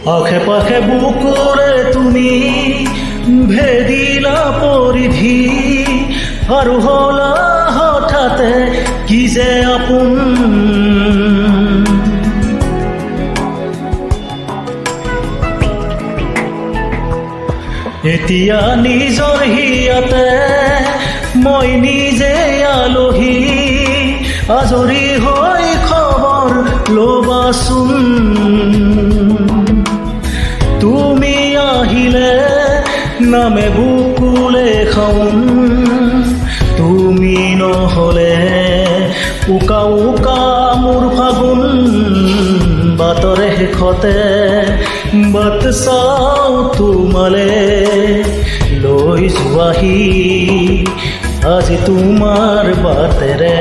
আশে পাশে বুকুৰে তুমি ভেদিলা পৰিধি আৰু হলা হঠাতে কি যে আপোন এতিয়া নিজৰ হিয়াতে মই নিজে আলহী আজৰি হৈ খবৰ ল'বাচোন তুমি আহিলে নামে বুকুলে খাউন তুমি নহ'লে উকা উকা মোৰ ফাগুন বাটৰে শেষতে বাট চাওঁ তোমালে লৈ যোৱাহি আজি তোমাৰ বাটেৰে